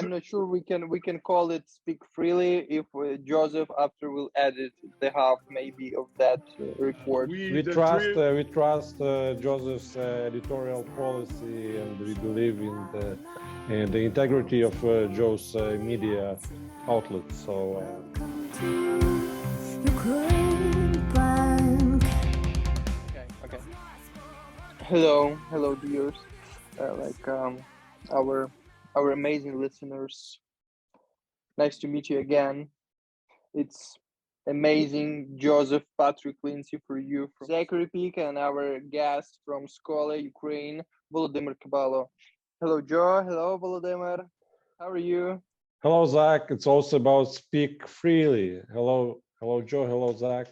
I'm not sure we can call it speak freely if Joseph after will edit the half maybe of that report. We trust Joseph's editorial policy, and we believe in the integrity of Joe's media outlets. So. Okay. Hello, viewers. Our amazing listeners. Nice to meet you again. It's amazing Joseph Patrick Lindsay for you from Zakhar Pikh and our guest from Skola, Ukraine, Volodymyr Kebalo. Hello, Joe. Hello, Volodymyr. How are you? Hello, Zach. It's also about speak freely. Hello, Joe. Hello, Zach.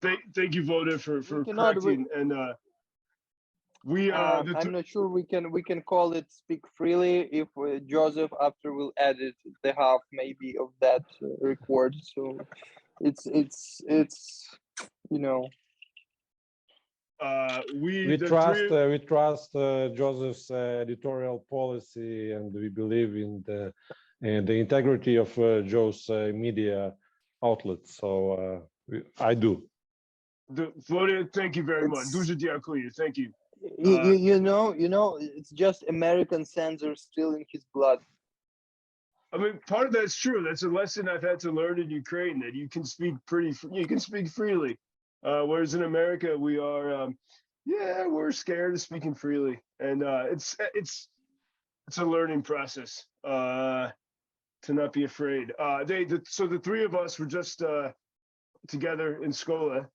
Thank you, Voda, for correcting. And I'm not sure we can call it speak freely if Joseph after will edit the half maybe of that record. So it's you know. We trust Joseph's editorial policy, and we believe in the integrity of Joe's media outlets. So I do. Voda, thank you very much. Дуже дякую. Thank you. You know, it's just American censor still in his blood. I mean, part of that's true. That's a lesson I've had to learn in Ukraine, that you can speak freely. Whereas in America, we are, we're scared of speaking freely, and it's a learning process to not be afraid. So the three of us were just together in Skola,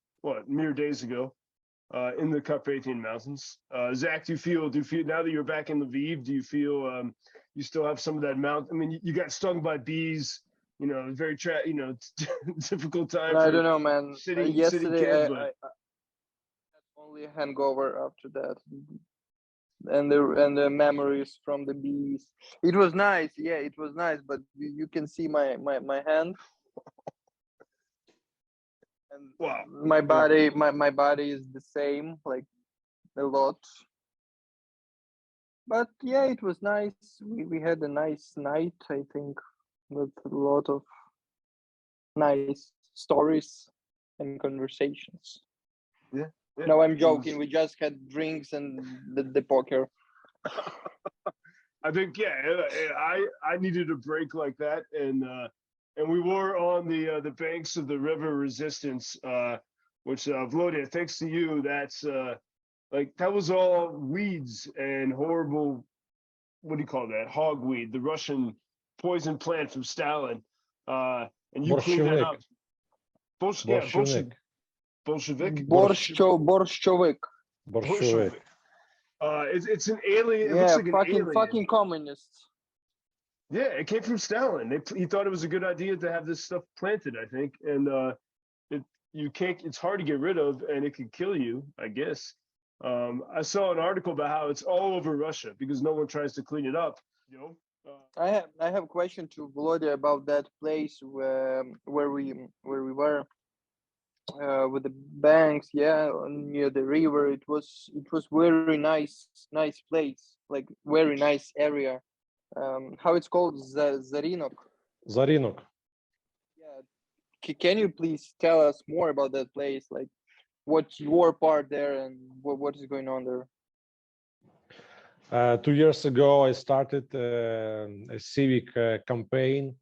mere days ago, in the Carpathian Mountains. Zach, do you feel now that you're back in Lviv, do you feel you still have some of that I mean, you got stung by bees. Very difficult time. I don't know, man. Yesterday, I had only a hangover after that, and the memories from the bees. It was nice, yeah, it was nice. But you can see my hand, and wow. my body is the same, like a lot. But yeah, it was nice. We had a nice night, I think, with a lot of nice stories and conversations. Yeah. No, I'm joking. We just had drinks and the poker. I think I needed a break like that, and we were on the banks of the river Resistance, which Volodya, thanks to you, that's that was all weeds and horrible. What do you call that? Hogweed, the Russian poison plant from Stalin. And you cleaned that up. Bolshevik. Borshovik. It's an alien. It yeah, looks like an alien. Fucking communists. Yeah, it came from Stalin. He thought it was a good idea to have this stuff planted, I think, and it's hard to get rid of, and it can kill you, I guess. I saw an article about how it's all over Russia because no one tries to clean it up. I have a question to Volodya about that place where we were with the banks, near the river. It was very nice place, like very nice area. How it's called? Zarinok. Zarinok. Yeah. Can you please tell us more about that place? Like, what's your part there, and what is going on there? 2 years ago, I started a civic campaign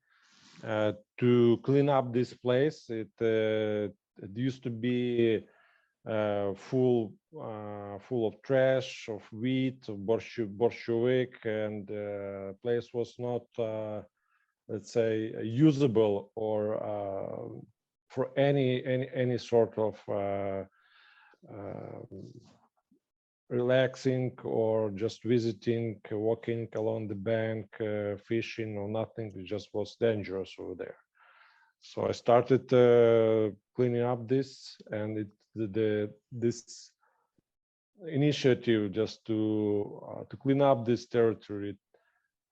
to clean up this place. It used to be full of trash, of wheat, of borshovik, and place was not, let's say, usable or for any sort of relaxing or just visiting, walking along the bank, fishing or nothing. It just was dangerous over there. So I started cleaning up this, and this initiative just to clean up this territory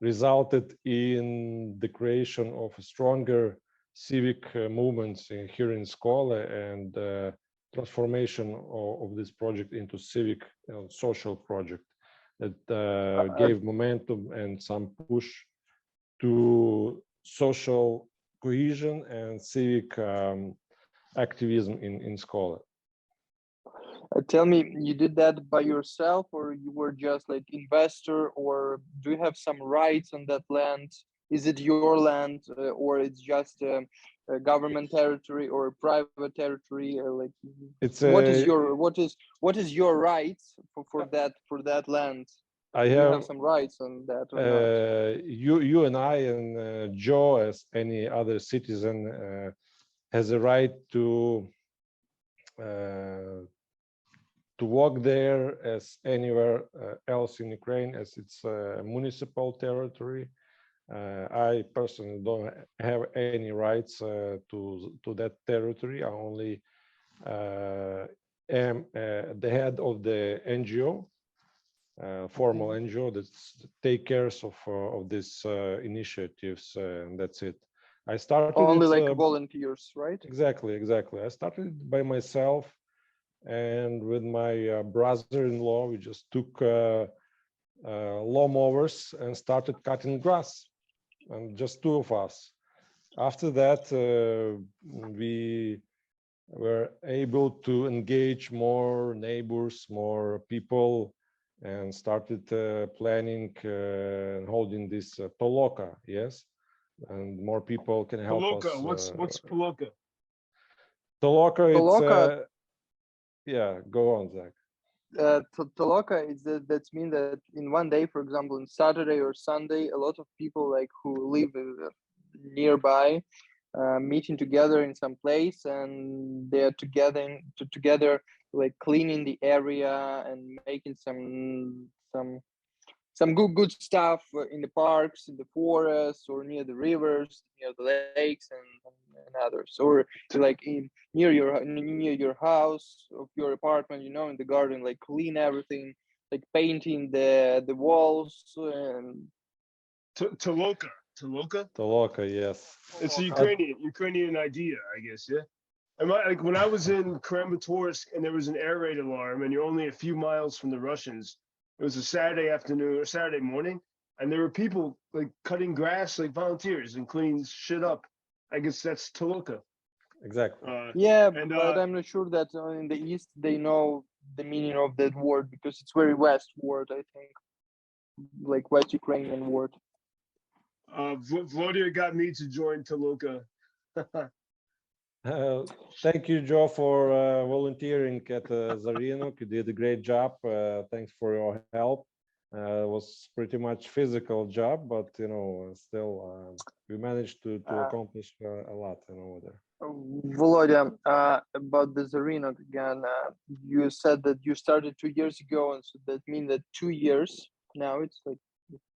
resulted in the creation of a stronger civic movements here in Skola, and transformation of this project into civic social project. that gave momentum and some push to social cohesion and civic activism in Skola. Tell me, you did that by yourself, or you were just like investor, or do you have some rights on that land? Is it your land, or it's just a government territory or private territory? Like, It's what is your rights for that land? I Do you have have some rights on that or not? you and I and Joe, as any other citizen, has a right to walk there as anywhere else in Ukraine, as it's a municipal territory. I personally don't have any rights to that territory. I only am the head of the NGO, formal NGO that take care of these initiatives, and that's it. I started Only it, like volunteers, right? Exactly. I started by myself, and with my brother-in-law, we just took lawnmowers and started cutting grass, and just two of us. After that, we were able to engage more neighbors, more people, and started planning and holding this Toloka, yes, and more people can help Poloka, us. what's Poloka? Toloka, it's Toloka, yeah, go on, Zach. Toloka is that's mean that in one day, for example, on Saturday or Sunday, a lot of people like who live nearby meeting together in some place, and they're together like cleaning the area and making some good stuff in the parks, in the forests, or near the rivers, near the lakes, and others, or like near your house of your apartment, in the garden, like clean everything, like painting the walls and Toloka. Toloka? Toloka, yes. It's a Ukrainian idea, I guess, yeah? Like when I was in Kramatorsk and there was an air raid alarm and you're only a few miles from the Russians, it was a Saturday afternoon or Saturday morning, and there were people like cutting grass, like volunteers, and cleaning shit up. I guess that's Toloka. Exactly. yeah, but I'm not sure that in the East they know the meaning of that word, because it's very West word, I think, like West Ukrainian word. Volodymyr got me to join Toloka. Thank you, Joe, for volunteering at Zarinok. You did a great job. Thanks for your help. It was pretty much physical job, but still we managed to accomplish a lot over there. Volodya, about the Zarinok again, you said that you started 2 years ago, and so that means that 2 years now, it's like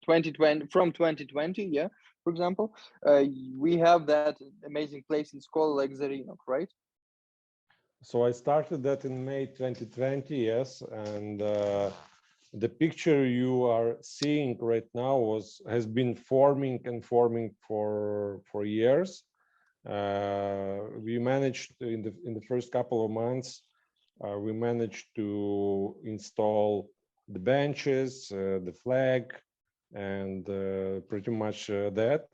2020, from 2020, yeah, for example, we have that amazing place in Skola like Zarinok, right? So I started that in May 2020, yes, and the picture you are seeing right now has been forming for years. We managed in the first couple of months, we managed to install the benches, the flag, and pretty much that.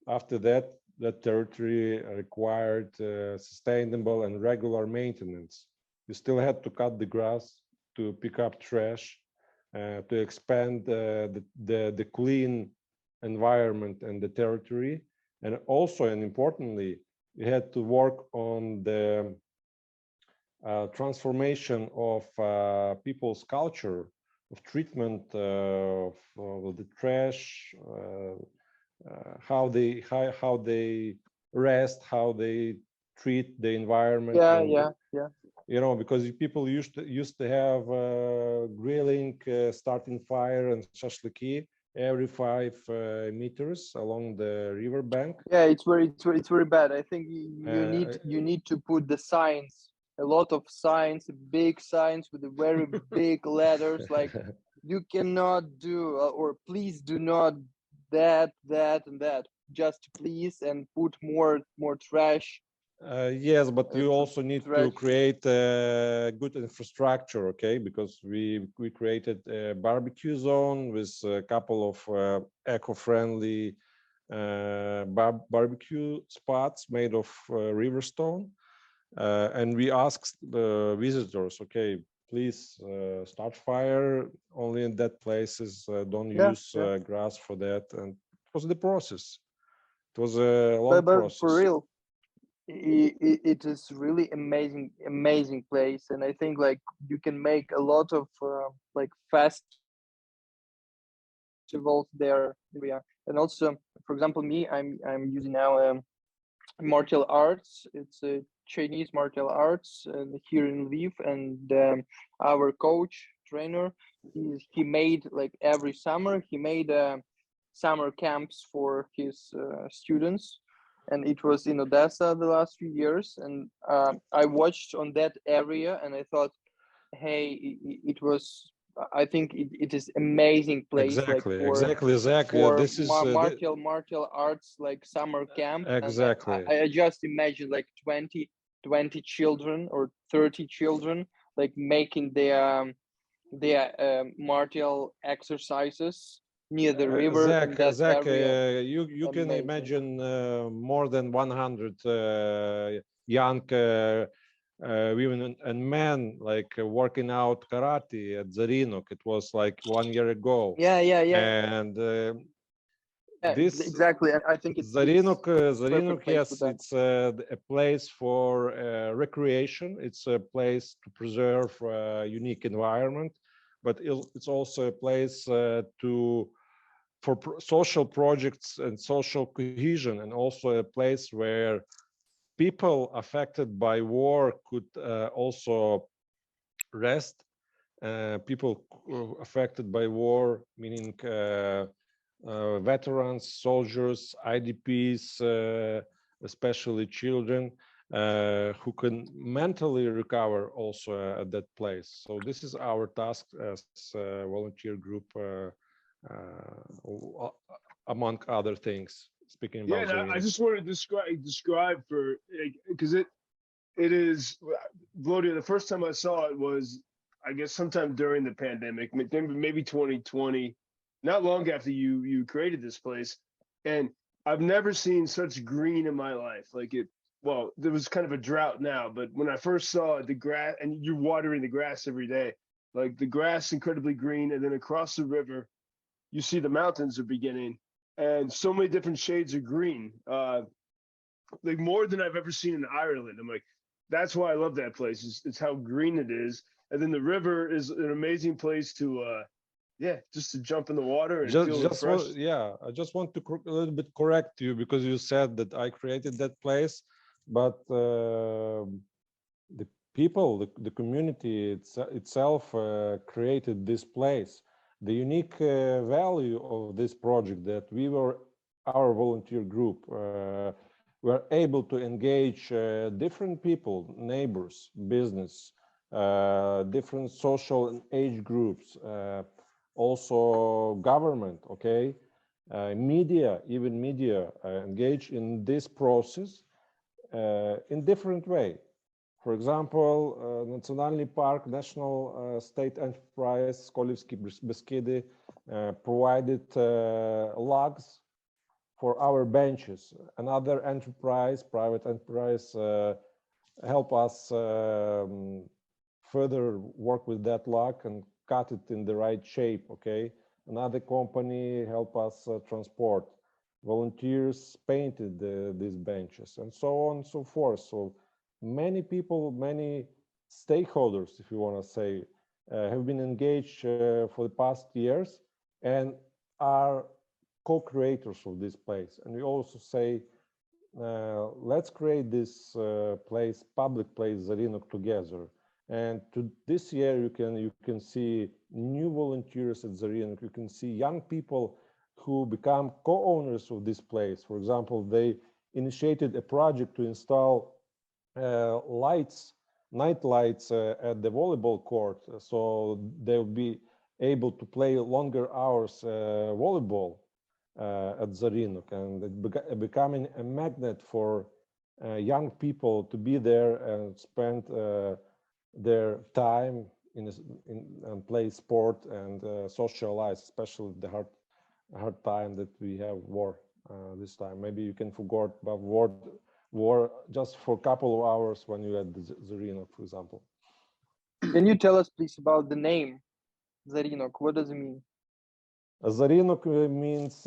After that, that territory required sustainable and regular maintenance. You still had to cut the grass, to pick up trash, to expand the clean environment and the territory. And also, and importantly, you had to work on the transformation of people's culture, of treatment of the trash, how they rest, how they treat the environment. Yeah. Because people used to have grilling, starting fire and shashliki every 5 meters along the river bank. Yeah, it's very bad. I think you need to put the signs, a lot of signs, big signs with the very big letters, like you cannot do, or please do not that and that, just please, and put more trash Yes, but you to also need to stretch. create good infrastructure, okay? Because we created a barbecue zone with a couple of eco-friendly barbecue spots made of river stone, and we asked the visitors, okay, please start fire only in that places. Don't Yeah, use yeah. grass for that, and it was the process. It was a long But for process. real, it is really amazing place, and I think like you can make a lot of like festivals there in the area. And also, for example, me, I'm using now martial arts. It's a Chinese martial arts here in Lviv, and our coach trainer, he made like every summer he made summer camps for his students, and it was in Odessa the last few years. And I watched on that area, and I thought, hey, it was. I think it is amazing place like Exactly, Zach. for This is martial arts like summer camp. And exactly, I just imagine like 20 children or 30 children like making their martial exercises near the river in that Zach. area. You can Amazing. imagine more than 100 young women and men like working out karate at Zarinok. It was like 1 year ago, Yeah, and this exactly. And I think Zarinok, it's Zarinok, perfect place for yes, that. it's a place for recreation. It's a place to preserve unique environment, but it's also a place to for social projects and social cohesion, and also a place where people affected by war could also rest. People affected by war, meaning veterans, soldiers, IDPs, especially children, who can mentally recover also at that place. So this is our task as a volunteer group, among other things. Speaking Yeah, about and I Zarina. just want to describe for because it is Volodya. The first time I saw it was, I guess, sometime during the pandemic, maybe 2020, not long after you created this place, and I've never seen such green in my life. Like it, well, there was kind of a drought now, but when I first saw the grass, and you're watering the grass every day, like the grass incredibly green, and then across the river, you see the mountains are beginning, and so many different shades of green. Like more than I've ever seen in Ireland. I'm like, that's why I love that place. It's how green it is, and then the river is an amazing place to, yeah, just to jump in the water and feel refreshed. Yeah, I just want to a little bit correct you because you said that I created that place, but the people, the community itself created this place. The unique value of this project that we were, our volunteer group, were able to engage different people, neighbors, business, different social and age groups, also government, okay, media, even media, engage in this process in different way. For example, Nationalny Park, National State Enterprise, Skolivsky Beskidi provided logs for our benches. Another enterprise, private enterprise, help us further work with that log and cut it in the right shape, okay? Another company help us transport. Volunteers painted these benches, and so on and so forth. So many people, many stakeholders, if you want to say, have been engaged for the past years and are co-creators of this place. And we also say, let's create this place, public place, Zarinok, together. And to this year, you can see new volunteers at Zarinok. You can see young people who become co-owners of this place. For example, they initiated a project to install lights, night lights at the volleyball court, so they'll be able to play longer hours volleyball at Zarinok, and becoming a magnet for young people to be there and spend their time and play sport and socialize, especially the hard time that we have war this time. Maybe you can forget about war just for a couple of hours when you had the Zarinok, for example. Can you tell us, please, about the name Zarinok? What does it mean? Zarinok means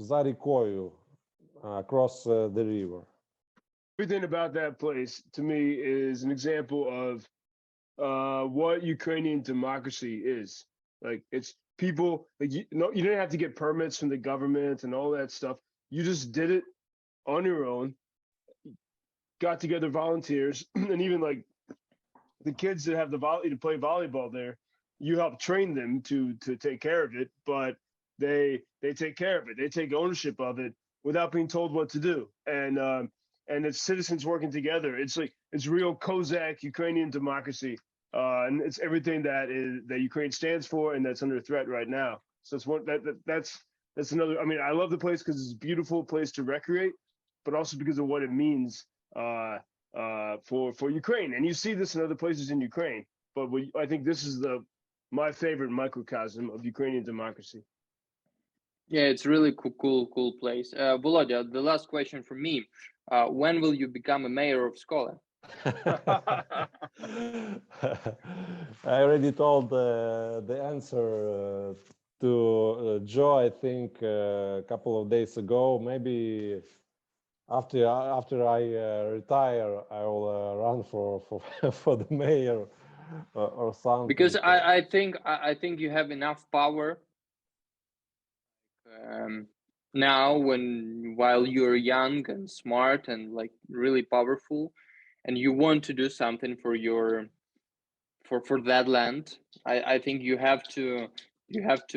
Zarikoyu, across the river. Everything about that place to me is an example of what Ukrainian democracy is. Like, it's people, like, you didn't have to get permits from the government and all that stuff. You just did it on your own, got together volunteers, and even like the kids that have to play volleyball there, you help train them to take care of it, but they take care of it. They take ownership of it without being told what to do. And it's citizens working together. It's like, it's real Kozak Ukrainian democracy. And it's everything that Ukraine stands for, and that's under threat right now. So it's one that's another. I mean, I love the place because it's a beautiful place to recreate, but also because of what it means for Ukraine. And you see this in other places in Ukraine, but I think this is my favorite microcosm of Ukrainian democracy. Yeah, it's really cool place. Volodya, the last question from me. When will you become a mayor of Skola? I already told the answer to Joe, I think, a couple of days ago. Maybe after I retire, I will run for the mayor or something. Because I think you have enough power now, while you're young and smart and like really powerful, and you want to do something for that land. I think you have to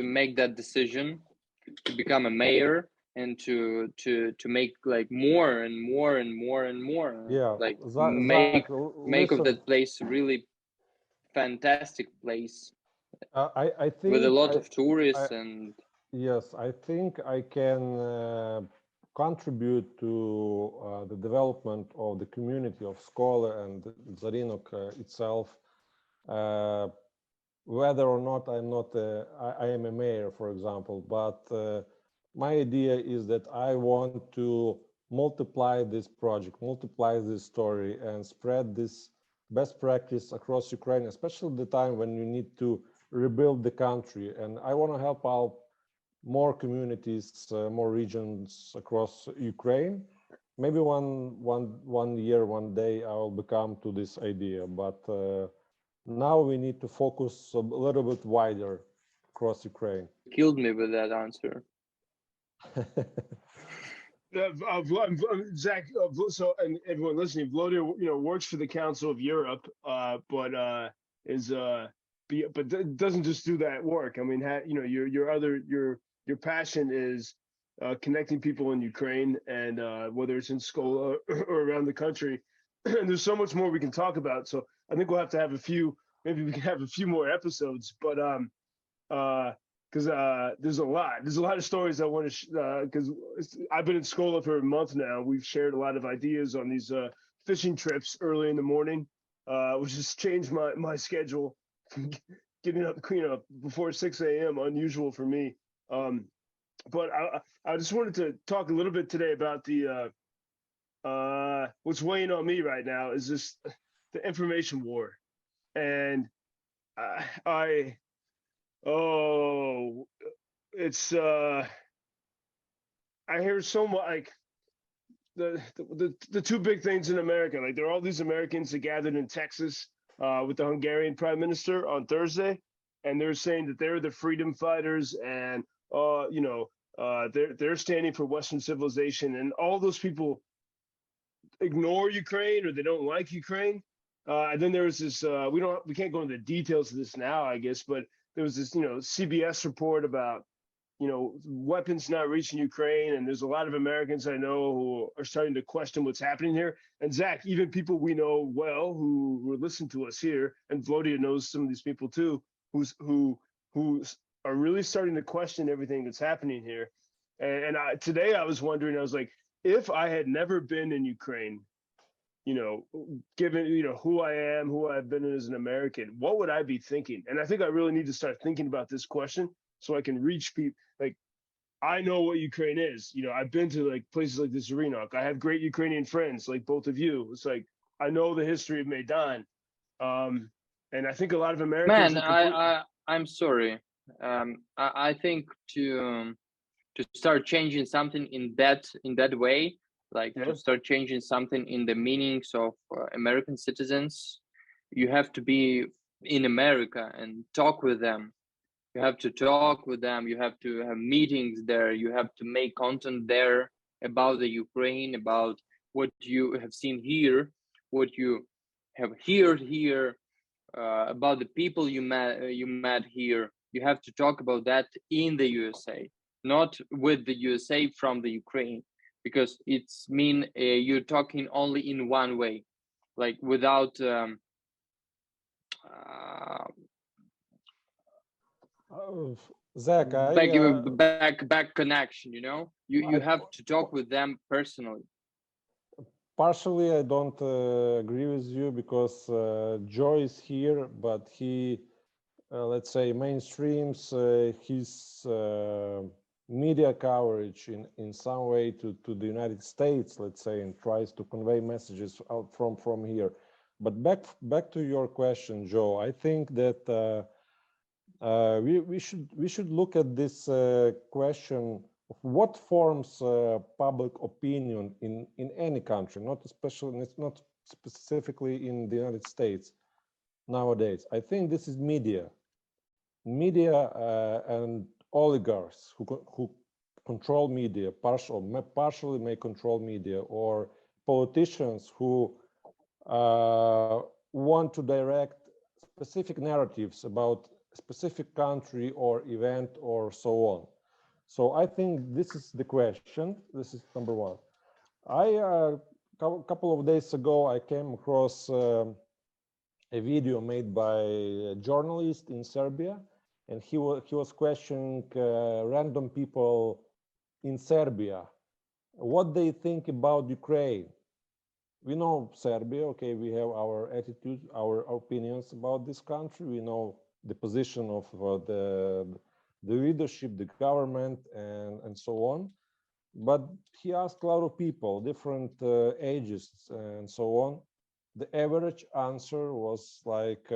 make that decision to become a mayor and to make like more and more and more and more. Yeah, like Zach, make of listen. that place a really fantastic place I think with a lot of tourists and. Yes, I think I can contribute to the development of the community of Skola and Zarinok itself. Whether or not I am a mayor, for example, but my idea is that I want to multiply this project, multiply this story, and spread this best practice across Ukraine, especially the time when you need to rebuild the country. And I want to help out more communities, more regions across Ukraine. Maybe one year, one day, I will become to this idea. But now we need to focus a little bit wider across Ukraine. Killed me with that answer. Zach, so, and everyone listening, Volodymyr, works for the Council of Europe, but doesn't just do that work. I mean, your passion is connecting people in Ukraine, and whether it's in Skola or around the country. And there's so much more we can talk about. So I think we'll have to have maybe we can have a few more episodes. But because there's a lot of stories I want to. Because I've been in Skola for a month now. We've shared a lot of ideas on these fishing trips early in the morning, which has changed my schedule. Getting up, before 6 a.m. unusual for me. But I just wanted to talk a little bit today about the what's weighing on me right now is this the information war, and it's I hear so much like the two big things in America. Like, there are all these Americans that gathered in Texas with the Hungarian prime minister on Thursday, and they're saying that they're the freedom fighters, and they're standing for Western civilization, and all those people ignore Ukraine or they don't like Ukraine. And then there was this we can't go into the details of this now, I guess, but there was this CBS report about weapons not reaching Ukraine, and there's a lot of Americans I know who are starting to question what's happening here. And Zach, even people we know well who listen to us here, and Volodya knows some of these people too, who are really starting to question everything that's happening here. And today I was wondering, I was like, if I had never been in Ukraine, given, who I am, who I've been as an American, what would I be thinking? And I think I really need to start thinking about this question so I can reach people. Like, I know what Ukraine is. I've been to like places like the Zarinok. I have great Ukrainian friends, like both of you. It's like, I know the history of Maidan. And I think a lot of Americans Man, are complete. I'm sorry. I think to start changing something in that way, like Yeah. to start changing something in the meanings of American citizens, you have to be in America and talk with them. You have to talk with them. You have to have meetings there. You have to make content there about the Ukraine, about what you have seen here, what you have heard here, about the people you met here. You have to talk about that in the USA, not with the USA from the Ukraine, because it's mean you're talking only in one way, like without uh, Uh, Zach, back connection. You I have to talk with them personally. partially I don't agree with you because Joe is here, but he, let's say, mainstreams his media coverage in some way to the United States, let's say, and tries to convey messages out from here. But back to your question, Joe, I think that we should look at this question of what forms public opinion in any country, not especially, it's not specifically in the United States nowadays. I think this is media and oligarchs who control media, partially may control media, or politicians who want to direct specific narratives about a specific country or event or so on. So I think this is the question. This is number one. A couple of days ago, I came across a video made by a journalist in Serbia, and he was questioning random people in Serbia what they think about Ukraine. We know Serbia, okay, we have our attitude, our opinions about this country. We know the position of the leadership, the government, and so on. But he asked a lot of people, different ages and so on. The average answer was like,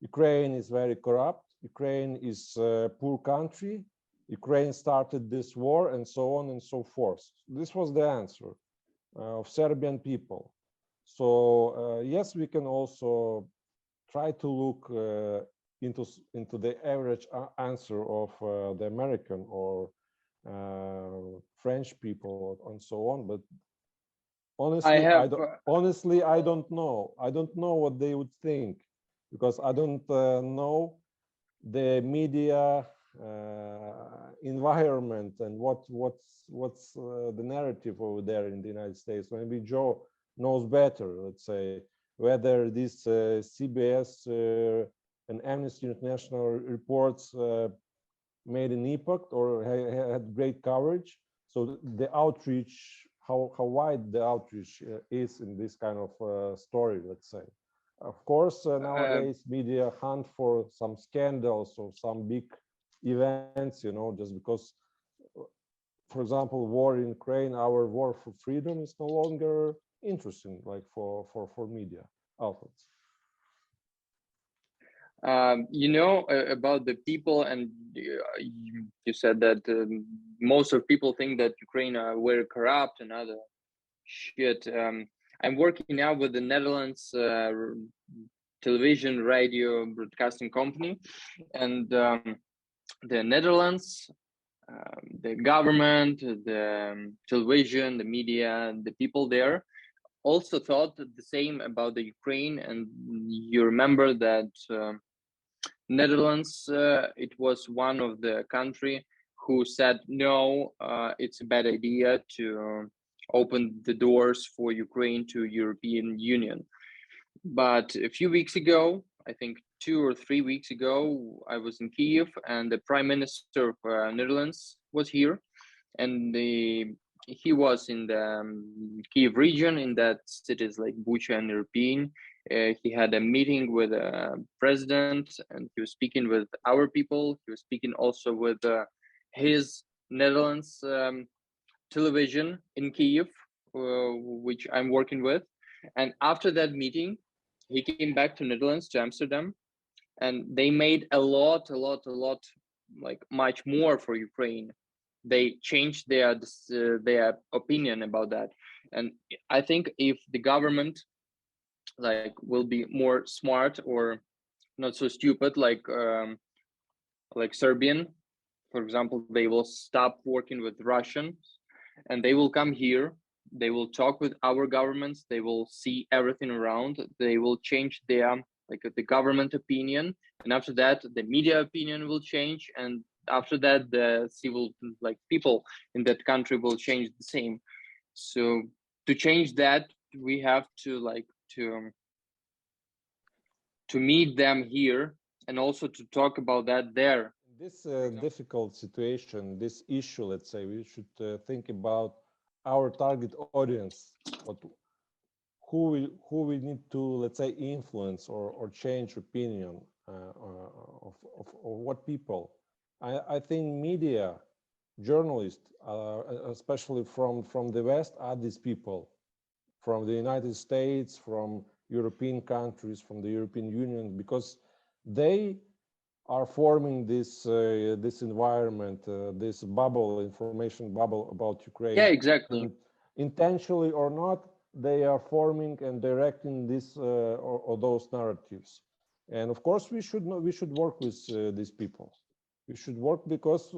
Ukraine is very corrupt. Ukraine is a poor country. Ukraine started this war, and so on and so forth. This was the answer of Serbian people. So yes, we can also try to look into the average answer of the American or French people and so on. But honestly, I don't know. I don't know what they would think, because I don't know the media environment and what's the narrative over there in the United States. Maybe Joe knows better, let's say, whether this CBS and Amnesty International reports made an impact or had great coverage. So the outreach, how wide the outreach is in this kind of story, let's say. Of course, nowadays media hunt for some scandals or some big events, just because, for example, war in Ukraine, our war for freedom is no longer interesting, like for media outlets. About the people, and you said that most of people think that Ukraine were corrupt and other shit. I'm working now with the Netherlands television, radio, broadcasting company, and the Netherlands, the government, the television, the media, the people there also thought the same about the Ukraine. And you remember that Netherlands, it was one of the country who said, no, it's a bad idea to open the doors for Ukraine to European Union. But a few weeks ago, I think 2 or 3 weeks ago, I was in Kiev, and the Prime Minister of Netherlands was here, and he was in the Kiev region, in that cities like Bucha and Irpin. He had a meeting with the president, and he was speaking with our people. He was speaking also with his Netherlands television in Kiev, which I'm working with. And after that meeting, he came back to Netherlands, to Amsterdam, and they made a lot, like much more for Ukraine. They changed their opinion about that. And I think if the government like will be more smart or not so stupid, like Serbian, for example, they will stop working with Russians and they will come here. They will talk with our governments. They will see everything around. They will change their like the government opinion, and after that, the media opinion will change, and after that, the civil like people in that country will change the same. So to change that, we have to like to meet them here and also to talk about that there. This difficult situation, this issue, let's say, we should think about our target audience, who we need to, let's say, influence or change opinion of what people. I think media, journalists, especially from the West, are these people, from the United States, from European countries, from the European Union, because they are forming this this environment, this bubble, information bubble about Ukraine. Yeah, exactly. And intentionally or not, they are forming and directing this or those narratives. And of course, we should work with these people. We should work because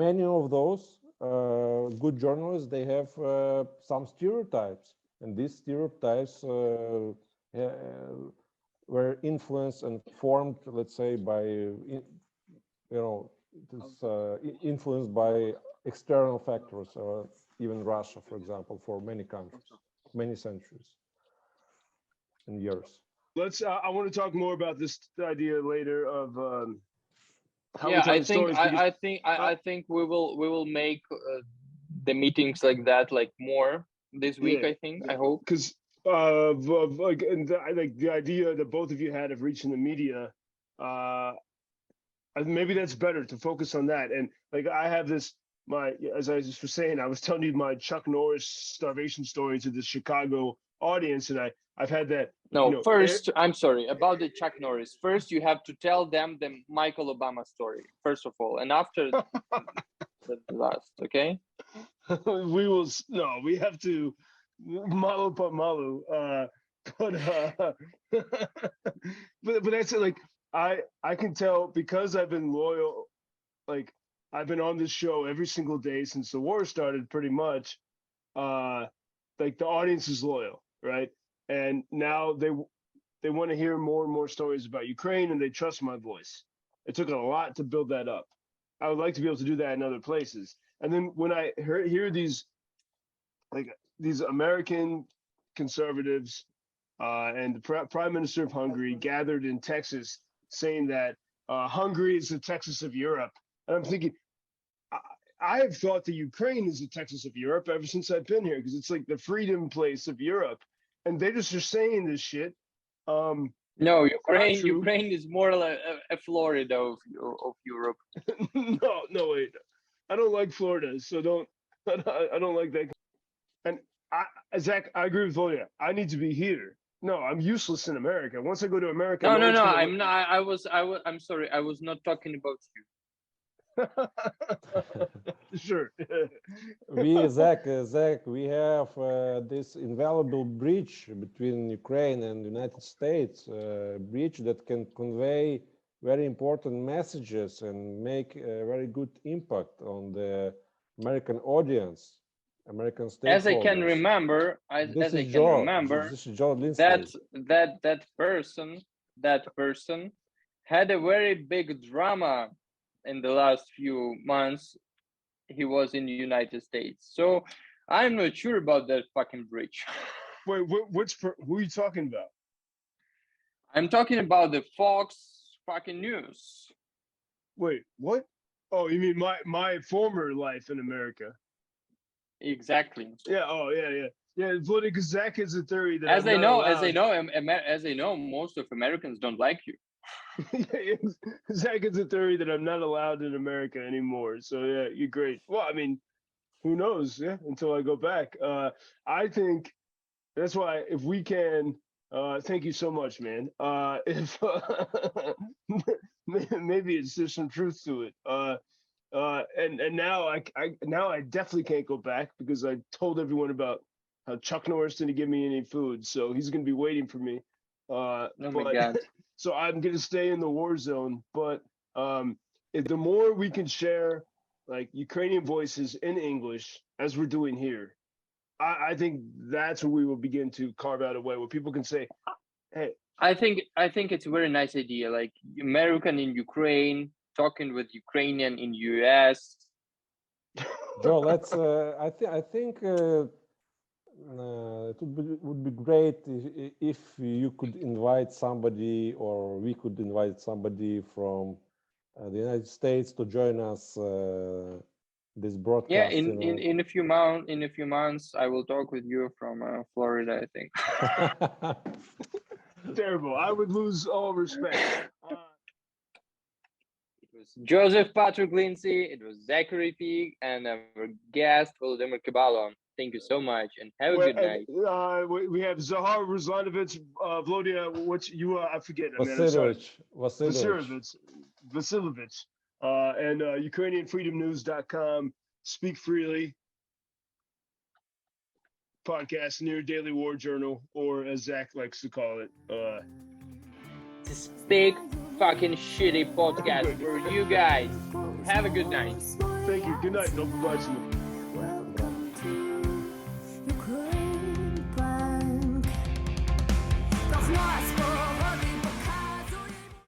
many of those good journalists, they have some stereotypes, and these stereotypes were influenced and formed, let's say, by influenced by external factors, or even Russia, for example, for many countries, many centuries and years. Let's. I want to talk more about this idea later of how yeah, we tell I the think stories. I think we will make the meetings like that, like more this week. Yeah, I think. I hope. Because like, and like the idea that both of you had of reaching the media, maybe that's better to focus on that. And like I have this, as I was saying, I was telling you my Chuck Norris starvation story to the Chicago audience, and I've had that. No, first, I'm sorry about the Chuck Norris. First, you have to tell them the Michael Obama story, first of all, and after the last, okay? we have to malu pa malu. But that's it. Like I can tell because I've been loyal, like I've been on this show every single day since the war started, pretty much. Like the audience is loyal, right? And now they want to hear more and more stories about Ukraine, and they trust my voice. It took a lot to build that up. I would like to be able to do that in other places. And then when I hear these American conservatives and the Prime Minister of Hungary gathered in Texas saying that Hungary is the Texas of Europe, and I'm thinking, I have thought that Ukraine is the Texas of Europe ever since I've been here, because it's like the freedom place of Europe, and they just are saying this shit. No, Ukraine is more like a Florida of Europe. No, wait. I don't like Florida, so I don't like that. And Zach, I agree with Volodymyr. I need to be here. No, I'm useless in America. Once I go to America, No, I'm not. I'm sorry. I was not talking about you. Sure. Zach, we have this invaluable bridge between Ukraine and the United States, bridge that can convey very important messages and make a very good impact on the American audience, American stakeholders. As I can remember, this is Joe Lindsley. that person had a very big drama in the last few months. He was in the United States, so I'm not sure about that fucking bridge. Wait, who are you talking about? I'm talking about the Fox fucking news. Wait, what? Oh, you mean my former life in America? Exactly. Yeah. Oh, yeah, yeah. Yeah, because Zach is a theory that As I'm they not know, allowed. as they know, most of Americans don't like you. Zach is a theory that I'm not allowed in America anymore. So yeah, you're great. Well, I mean, who knows? Yeah, until I go back. I think that's why if we can, thank you so much, man. If maybe it's just some truth to it. And now I definitely can't go back because I told everyone about how Chuck Norris didn't give me any food, so he's gonna be waiting for me. Oh my But God. so I'm gonna stay in the war zone. But if the more we can share like Ukrainian voices in English as we're doing here, I think that's where we will begin to carve out a way where people can say, "Hey, I think it's a very nice idea. Like American in Ukraine talking with Ukrainian in US. Joe, let's. I think it would be great if you could invite somebody, or we could invite somebody from the United States to join us this broadcast. Yeah, in a few months, I will talk with you from Florida, I think. terrible! I would lose all respect." It was Joseph Patrick Lindsay, it was Zakhar Pikh, and our guest Volodymyr Kebalo. Thank you so much, and have a good night. We have Zakhar Ruslanovich, Volodya, what's you? I forget. I mean, I'm sorry. Vasilovich, and UkrainianFreedomNews.com. Speak freely. Podcast near Daily War Journal, or as Zach likes to call it, This big fucking shitty podcast for you guys. Have a good night. Thank you. Good night. No побачення.